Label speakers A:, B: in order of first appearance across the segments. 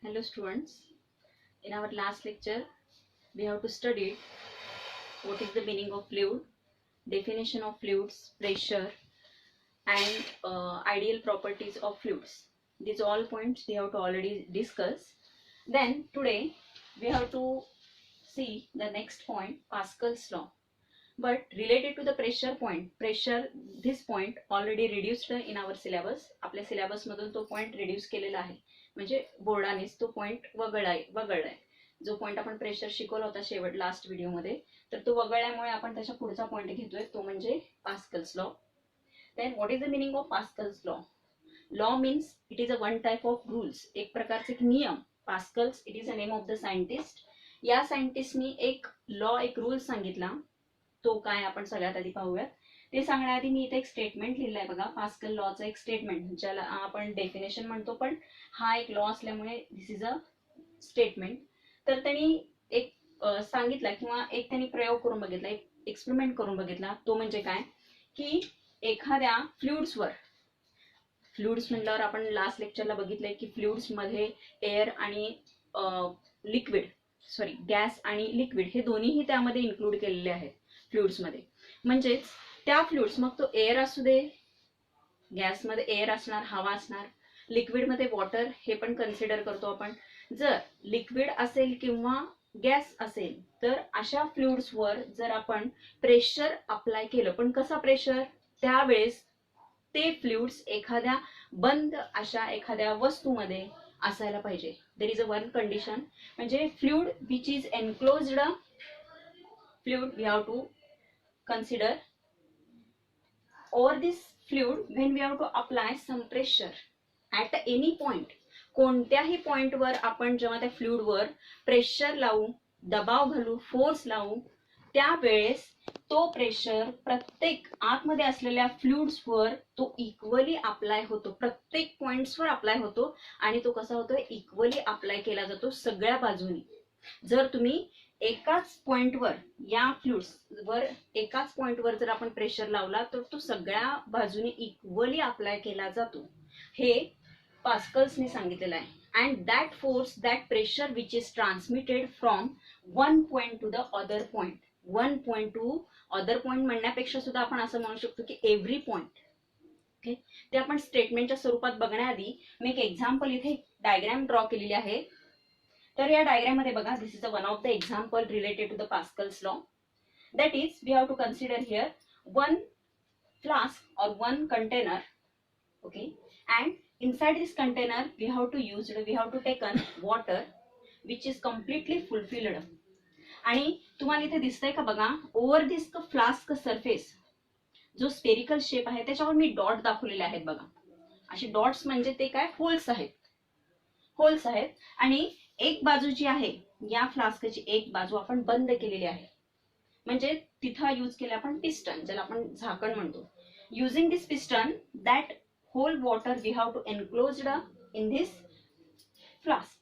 A: Hello students, in our last lecture we have to study what is the meaning of fluid, definition of fluids, pressure and ideal properties of fluids. These all points we have to already discuss. Then today we have to see the next point, Pascal's law. But related to the pressure point, this point already reduced in our syllabus. आपल्या syllabus मधून तो point reduce केलेला आहे, म्हणजे बोर्डानेच तो point वगळलाय. जो point आपण प्रेशर शिकवला होता शेवट लास्ट व्हिडिओ मध्ये, तर तो वगळल्यामुळे आपण त्याच्या पुढचा पॉइंट घेतोय, तो म्हणजे Pascal's law. Then what is the meaning of Pascal's law? Law means it is a one type of rules, एक प्रकारचे एक नियम. Pascal's it is a name of the scientist. या सायंटिस्टनी एक लॉ, एक रूल सांगितला. तो काय आपण सगळ्यात आधी पाहूयात. ते सांगण्याआधी मी इथे एक स्टेटमेंट लिहिलंय बघा, पास्कल लॉचं एक स्टेटमेंट, ज्याला आपण डेफिनेशन म्हणतो, पण हा एक लॉ असल्यामुळे दिस इज अ स्टेटमेंट. तर त्यांनी एक सांगितला किंवा एक त्यांनी प्रयोग करून बघितला, एक एक्सपेरिमेंट करून बघितला. तो म्हणजे काय की एखाद्या फ्लुइड्सवर, फ्लुइड्स म्हटल्यावर आपण लास्ट लेक्चरला बघितलंय की फ्लुइड्स मध्ये एअर आणि लिक्विड, सॉरी गॅस आणि लिक्विड हे दोन्हीही त्यामध्ये इन्क्लूड केलेले आहेत फ्लुइड्स मध्ये. म्हणजेच त्या फ्लुइड्स, मग तो एअर असू दे, गॅसमध्ये एअर असणार, हवा असणार, लिक्विडमध्ये वॉटर हे पण कन्सिडर करतो आपण. जर लिक्विड असेल किंवा गॅस असेल तर अशा फ्लुइड्सवर जर आपण प्रेशर अप्लाय केलं, पण कसा प्रेशर, त्यावेळेस ते फ्लुइड्स एखाद्या बंद अशा एखाद्या वस्तूमध्ये असायला पाहिजे. There is a one condition, म्हणजे fluid which is enclosed, fluid we have to consider over this fluid when we have to apply some pressure at any point. कोणत्याही पॉइंटवर आपण जेव्हा त्या फ्लुइडवर प्रेशर लावू, दबाव घालू, फोर्स लावू, त्यावेळेस तो प्रेशर प्रत्येक आतमध्ये असलेल्या फ्लुइड्सवर तो इक्वली अप्लाय होतो, प्रत्येक पॉइंट्सवर अप्लाय होतो. आणि तो कसा होतो, इक्वली अप्लाय केला जातो सगळ्या बाजूनी. जर तुम्ही एकाच पॉइंटवर, या फ्लुइड्सवर एकाच पॉइंटवर जर आपण प्रेशर लावला तर तो सगळ्या बाजूने इक्वली अप्लाय केला जातो. हे पास्कल्सने सांगितलेलं आहे. And that force, that pressure which is transmitted from one point two the other point. One point two other point म्हणण्यापेक्षा सुद्धा आपण असं म्हणू शकतो की एव्हरी पॉइंट. ओके, ते आपण स्टेटमेंटच्या स्वरूपात बघण्याआधी मी एक एक्झाम्पल इथे डायग्राम ड्रॉ केलेली आहे. तर या डायग्राम मध्ये बघा, this is one of the example related to the Pascal's law. That is we have to consider here one flask or one container, okay, and inside this container we have to taken water which is completely fulfilled. आणि तुम्हाला इथे दिसतंय का बघा, over दिस flask surface जो spherical shape आहे त्याच्यावर मी dot दाखवलेले आहेत बघा. असे डॉट्स म्हणजे ते काय, होल्स आहेत, होल्स आहेत. आणि एक बाजू जी आहे, या फ्लास्कची एक बाजू आपण बंद केलेली आहे, म्हणजे तिथं यूज केले आपण पिस्टन, ज्याला आपण झाकण म्हणतो. Using this piston, that whole water we have to enclosed in this flask.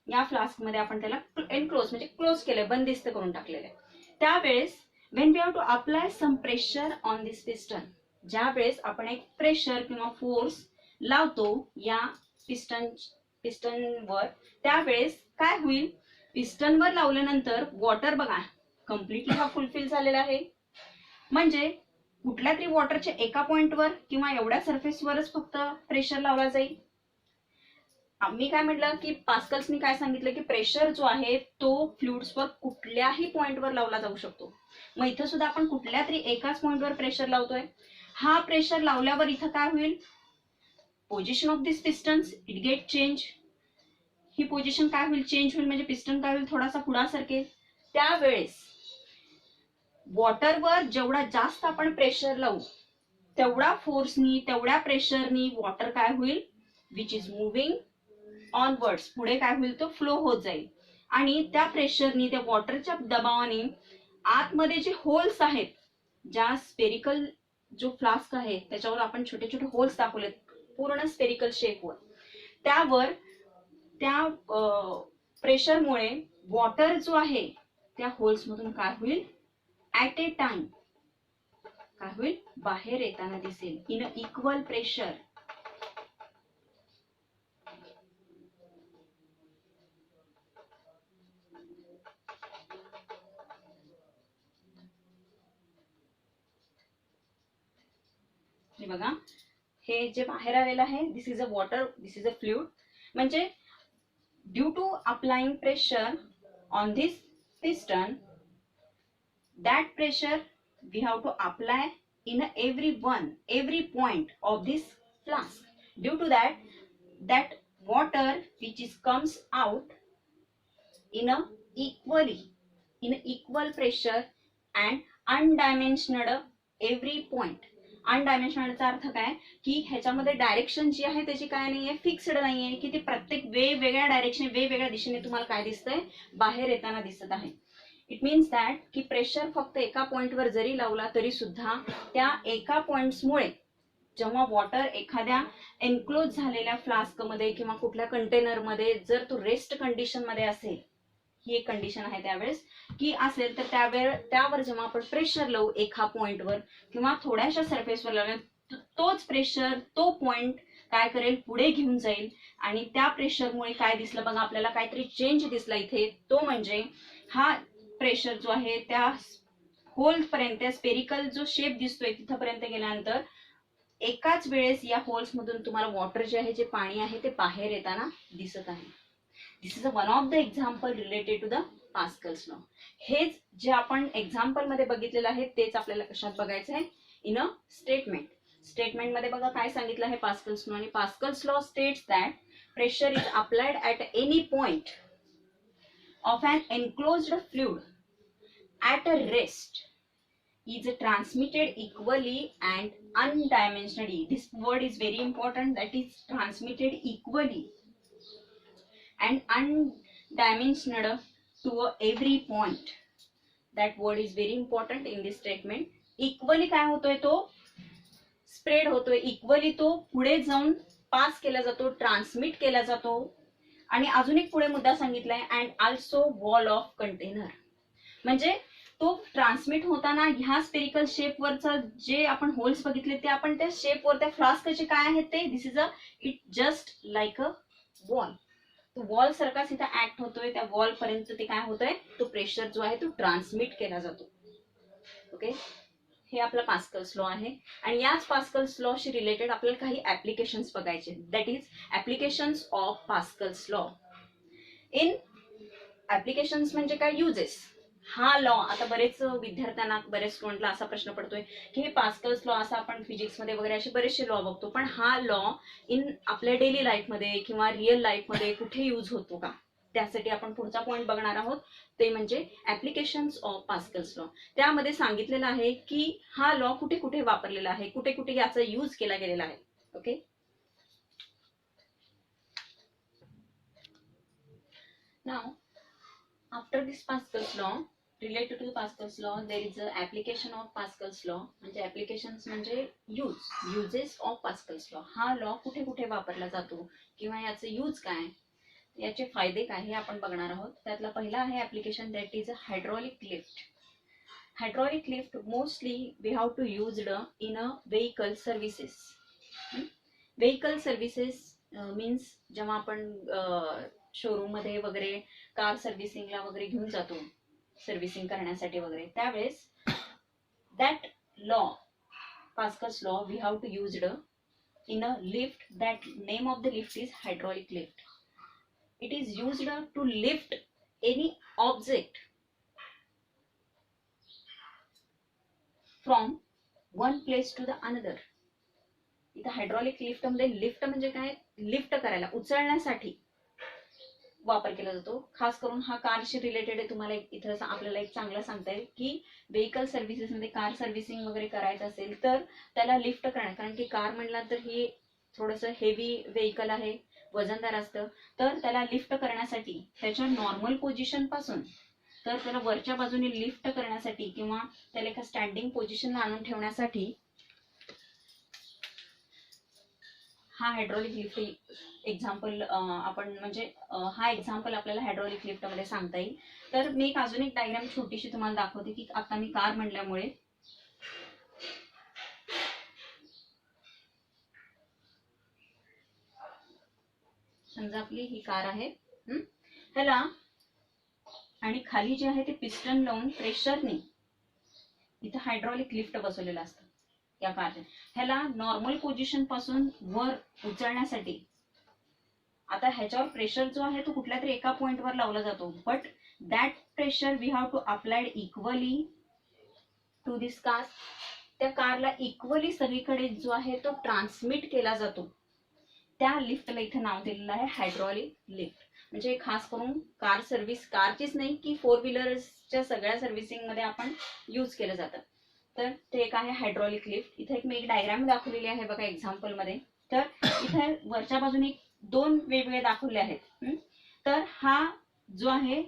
A: या फ्लास्क मध्ये आपण त्याला एनक्लोज म्हणजे क्लोज केलंय, बंदिस्त करून टाकलेलं आहे. त्यावेळेस when we have to apply some pressure on this piston, ज्या वेळेस आपण एक प्रेशर किंवा फोर्स लावतो या पिस्टनवर, त्यावेळेस काय होईल, पिस्टनवर लावल्यानंतर वॉटर बघा कम्प्लिटली हा फुलफिल झालेला आहे. म्हणजे कुठल्या तरी वॉटरच्या एका पॉइंटवर किंवा एवढ्या सरफेसवरच फक्त प्रेशर लावला जाईल. आम्ही काय म्हटलं की पास्कल्सनी काय सांगितलं की प्रेशर जो आहे तो फ्लुइड्सवर कुठल्याही पॉइंटवर लावला जाऊ शकतो. मग इथं सुद्धा आपण कुठल्या तरी एकाच पॉइंटवर प्रेशर लावतोय. हा प्रेशर लावल्यावर इथं काय होईल, position of this pistons it get change. He position काय होईल, चेंज होईल, म्हणजे पिस्टन काय होईल, थोडासा पुढा सरकेल. त्यावेळेस वॉटरवर जेवढा जास्त आपण प्रेशर लावू, तेवढा फोर्सनी, तेवढ्या प्रेशरनी वॉटर काय होईल, विच इज मुव्हिंग ऑनवर्ड्स, पुढे काय होईल, तो फ्लो होत जाईल. आणि त्या प्रेशरनी, त्या वॉटरच्या दबावाने आतमध्ये जे होल्स आहेत, ज्या स्पेरिकल जो फ्लास्क आहे त्याच्यावर आपण छोटे छोटे होल्स दाखवलेत पूर्ण स्पेरिकल शेपवर, त्यावर त्या प्रेशरमुळे वॉटर जो आहे त्या होल्स मधून काय होईल, ऍट ए टाइम काय होईल, बाहेर येताना दिसेल, इन इक्वल प्रेशर. हे बघा, हे जे बाहेर आलेलं आहे, this is a water, this is a fluid. म्हणजे due to applying pressure on this piston, that pressure we have to apply in every point of this flask. Due to that water which is comes out in a equal pressure and undimensioned every point. अनडायमेन्शनलचा अर्थ काय की ह्याच्यामध्ये direction जी आहे त्याची काय नाहीये, fixed नाहीये, की ती प्रत्येक वेगवेगळ्या डायरेक्शन वेगवेगळ्या दिशेने तुम्हाला काय दिसतंय, बाहेर येताना दिसत आहे. इट मीन्स दॅट की प्रेशर फक्त एका पॉइंटवर जरी लावला तरी सुद्धा त्या एका पॉइंट्समुळे जेव्हा वॉटर एखाद्या एन्क्लोज झालेल्या फ्लास्कमध्ये किंवा कुठल्या कंटेनरमध्ये जर तो रेस्ट कंडिशन मध्ये असेल, ही एक कंडिशन आहे त्यावेळेस की असेल, तर त्यावर जेव्हा आपण प्रेशर लावू एका पॉइंटवर किंवा थोड्याशा सरफेसवर लावल्या, तोच प्रेशर तो पॉइंट काय करेल, पुढे घेऊन जाईल. आणि त्या प्रेशरमुळे काय दिसलं बघा, आपल्याला काहीतरी चेंज दिसला इथे. तो म्हणजे हा प्रेशर जो आहे त्या होल पर्यंत, स्पेरिकल जो शेप दिसतोय तिथपर्यंत गेल्यानंतर एकाच वेळेस या होल्स मधून तुम्हाला वॉटर जे आहे, जे पाणी आहे ते बाहेर येताना दिसत आहे. This is one of the example related to the Pascal's law. हेच जे आपण एक्झाम्पल मध्ये बघितलेलं आहे तेच आपल्याला कशात बघायचं आहे, इन अ स्टेटमेंट. स्टेटमेंट मध्ये बघा काय सांगितलं आहे पास्कल्स लॉ. आणि Pascal's law states that pressure is applied at any point of an enclosed fluid at a rest is transmitted equally and undimensionally. This word is very important, that is transmitted equally and undimensioned to every point. That word is very important in this statement. Equally काय होतोय, तो spread होतोय, equally तो पुढे जाऊन pass केला जातो, transmit केला जातो. आणि अजून एक पुढे मुद्दा सांगितलाय, and also wall of container. म्हणजे तो ट्रान्समिट होताना ह्या स्पेरिकल शेपवरचा जे आपण होल्स बघितले ते आपण त्या शेपवर, त्या फ्लास्कचे काय आहेत ते, this is a it just like a wall. तो वॉल सारखाच इथं ऍक्ट होतोय. त्या वॉल पर्यंत ते काय होतोय, तो प्रेशर जो आहे तो ट्रान्समिट केला जातो. ओके, हे आपलं पास्कल्स लॉ आहे. आणि याच पास्कल्स लॉशी रिलेटेड आपल्याला काही ऍप्लिकेशन्स बघायचे, that is applications of Pascal's law. In applications म्हणजे काय, युजेस. हा लॉ आता बरेच विद्यार्थ्यांना, बरेच स्टुडंटला असा प्रश्न पडतोय की हे पास्कल्स लॉ असा आपण फिजिक्स मध्ये वगैरे असे बरेचसे लॉ बघतो, पण हा लॉ इन आपल्या डेली लाईफ मध्ये किंवा रिअल लाईफ मध्ये कुठे यूज होतो का, त्यासाठी आपण पुढचा पॉइंट बघणार आहोत, ते म्हणजे ऍप्लिकेशन्स ऑफ पास्कल्स लॉ. त्यामध्ये सांगितलेलं आहे की हा लॉ कुठे कुठे वापरलेला आहे, कुठे कुठे याचा यूज केला गेलेला आहे. Okay, now after this Pascal's law, related to Pascal's law, there is a application of Pascal's law. म्हणजे ऍप्लिकेशन्स म्हणजे युजेस ऑफ पास्कल्स लॉ. हा लॉ कुठे कुठे वापरला जातो किंवा याचे यूज काय, याचे फायदे काय, हे आपण बघणार आहोत. त्यातला पहिला आहे application, that is a hydraulic lift. Hydraulic lift mostly we have to used in a vehicle services. Vehicle services means जेव्हा आपण शोरूम मध्ये वगैरे कार सर्व्हिसिंगला वगैरे घेऊन जातो, सर्व्हिसिंग करण्यासाठी वगैरे, त्यावेळेस that law, Pascal's law, we have to used in a lift. That name of the lift is hydraulic lift. It is used to lift any object from one place to the another. इथं hydraulic lift मध्ये, lift म्हणजे काय, lift करायला, उचलण्यासाठी वापर केला जातो. खास करून हा कारशी रिलेटेड आहे. तुम्हाला इथं आपल्याला एक चांगलं सांगता येईल की व्हेकल सर्व्हिसेस मध्ये कार सर्व्हिसिंग वगैरे करायचं असेल तर त्याला लिफ्ट करणं, कारण की कार म्हणला तर ही थोडंसं हेवी व्हेकल आहे, वजनदार असतं, तर त्याला लिफ्ट करण्यासाठी त्याच्या नॉर्मल पोझिशन पासून तर त्याला वरच्या बाजूने लिफ्ट करण्यासाठी किंवा त्याला एका स्टँडिंग पोझिशनला आणून ठेवण्यासाठी हा हायड्रॉलिक लिफ्ट एक्झाम्पल आपण म्हणजे हा एक्झाम्पल आपल्याला हायड्रॉलिक लिफ्ट मध्ये सांगता येईल. तर मी एक अजून एक डायग्राम छोटीशी तुम्हाला दाखवते की आता मी कार म्हणल्यामुळे समजा आपली ही कार आहे, ह्याला आणि खाली जे आहे ते पिस्टन लावून प्रेशरने इथं हायड्रॉलिक लिफ्ट बसवलेलं असतं. या कारच्या. ह्याला नॉर्मल पोझिशन पासून वर उचलण्यासाठी आता ह्याच्यावर प्रेशर जो आहे तो कुठल्या तरी एका पॉइंटवर लावला जातो, but that pressure we have to applied equally to this car. त्या कारला इक्वली सगळीकडे जो आहे तो ट्रान्समिट केला जातो. त्या लिफ्टला इथे नाव दिलेलं आहे हायड्रॉलिक लिफ्ट. म्हणजे खास करून कार सर्व्हिस, कारचीच नाही की फोर व्हीलर्सच्या सगळ्या सर्व्हिसिंग मध्ये आपण यूज केलं जातं. तर ते एक आहे हायड्रॉलिक लिफ्ट. इथे मी एक डायग्राम दाखवलेली आहे बघा एक्झाम्पल मध्ये. तर इथे वरच्या बाजूने दोन वेगवेगळे दाखवले आहेत. तर हा जो आहे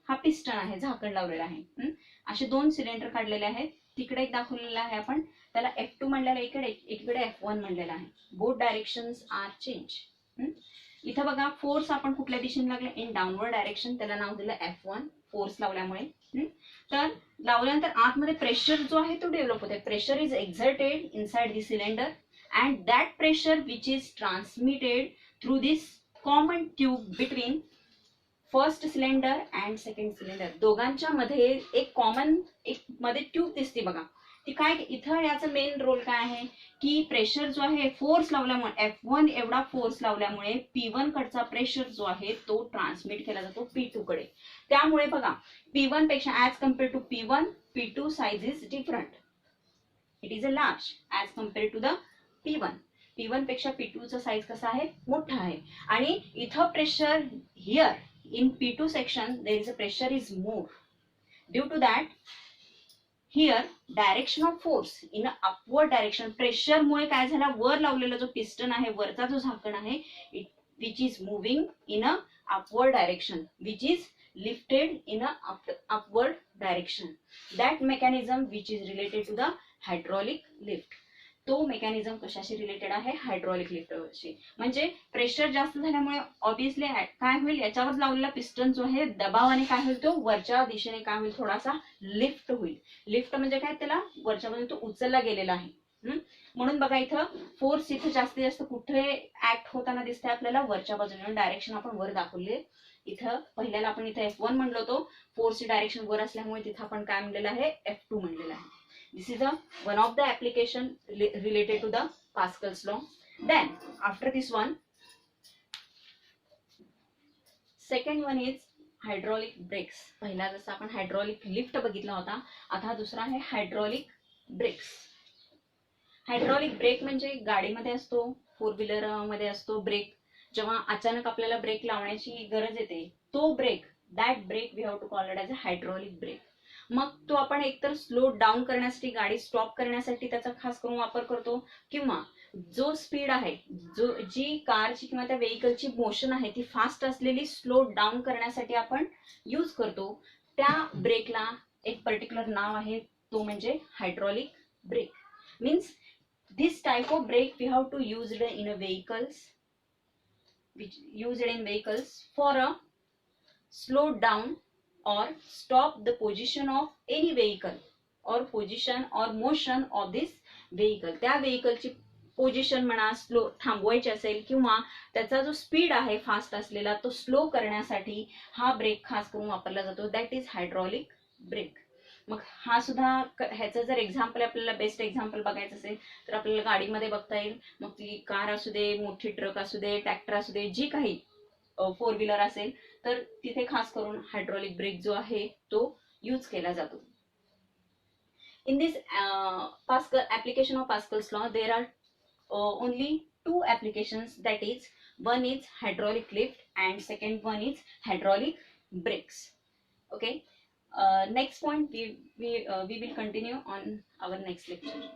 A: हा पिस्टन आहे, झाकण लावलेला आहे. असे दोन सिलेंडर काढलेले आहेत. तिकडे एक दाखवलेला आहे आपण, त्याला F2 म्हणलेला आहे, इकडे F1 म्हणलेला आहे. Both directions are change. इथं बघा फोर्स आपण कुठल्या दिशेने लागला, इन डाऊनवर्ड डायरेक्शन, त्याला नाव दिलं F1 फोर्स लावल्यामुळे. तर लावल्यानंतर आतमध्ये प्रेशर जो आहे तो डेव्हलप होते. Pressure is exerted inside the cylinder and that pressure which is transmitted through this common tube between first cylinder and second cylinder. दोघांच्या मध्ये एक कॉमन एक मध्ये ट्यूब दिसते बघा. ती काय, इथं याचा मेन रोल काय आहे की प्रेशर जो आहे फोर्स लावल्यामुळे F1 एवढा फोर्स लावल्यामुळे P1 कडचा प्रेशर जो आहे तो ट्रान्समिट केला जातो P2 कडे. त्यामुळे बघा P1 पेक्षा as compare to P1, P2 size is different. It is a large as compare to the P1. P1 पेक्षा P2 चा साइज कसा आहे, मोठा आहे. आणि इथं pressure here in P2 section there is a pressure is more. Due to that here direction of force in a upward direction. Pressure मुळे काय झाला, वर लावलेला जो पिस्टन आहे, वरचा जो झाकण आहे, which is moving in a upward direction, which is lifted in a upward direction. That mechanism which is related to the hydraulic lift. तो मेकॅनिझम कशाशी रिलेटेड आहे, हायड्रॉलिक लिफ्टशी. म्हणजे प्रेशर जास्त झाल्यामुळे ऑब्विसली काय होईल, याच्यावर लावलेला पिस्टन जो आहे दबावाने काय होईल, तो वरच्या दिशेने काय होईल, थोडासा लिफ्ट होईल. लिफ्ट म्हणजे काय, त्याला वरच्या बाजूने तो उचलला गेलेला आहे. म्हणून बघा इथं फोर्स इथं जास्तीत जास्त कुठे ऍक्ट होताना दिसते आपल्याला, वरच्या बाजूने. डायरेक्शन आपण वर दाखवले. इथं पहिल्याला आपण इथं F1 म्हणलो होतो, फोर्सची डायरेक्शन वर असल्यामुळे तिथं आपण काय म्हणलेलं आहे, F2 म्हणलेलं आहे. This is one of the application related to the Pascal's law. Then after this one, second one is hydraulic brakes. पहिला जसा आपण हायड्रॉलिक लिफ्ट बघितला होता, आता दुसरा आहे हायड्रॉलिक ब्रेक्स. हायड्रॉलिक ब्रेक म्हणजे गाडीमध्ये असतो, फोर व्हीलर मध्ये असतो ब्रेक. जेव्हा अचानक आपल्याला ब्रेक लावण्याची गरज येते, तो brake, that brake we have to call it as a hydraulic brake. मग तो आपण एकतर स्लो डाऊन करण्यासाठी, गाडी स्टॉप करण्यासाठी त्याचा खास करून वापर करतो, किंवा जो स्पीड आहे, जी कारची किंवा त्या व्हेकलची मोशन आहे ती फास्ट असलेली स्लो डाऊन करण्यासाठी आपण यूज करतो. त्या ब्रेकला एक पर्टिक्युलर नाव आहे, तो म्हणजे hydraulic brake. Means this type of brake we have to used in a vehicles for a slow down or stop the position of any vehicle or position or motion of this vehicle. त्या व्हेकलची position म्हणा, slow थांबवायची असेल किंवा त्याचा जो speed आहे fast असलेला तो स्लो करण्यासाठी हा ब्रेक खास करून वापरला जातो. That is hydraulic brake. मग हा सुद्धा, ह्याचं जर एक्झाम्पल आपल्याला बेस्ट एक्झाम्पल बघायचं असेल तर आपल्याला गाडीमध्ये बघता येईल. मग ती कार असू दे, मोठी ट्रक असू दे, ट्रॅक्टर असू दे, जी काही फोर व्हीलर असेल तर तिथे खास करून हायड्रॉलिक ब्रेक जो आहे तो यूज केला जातो. In this application of Pascal's law there are only two applications, that is one is hydraulic lift and second one is hydraulic brakes. Okay, next point we will continue on our next lecture.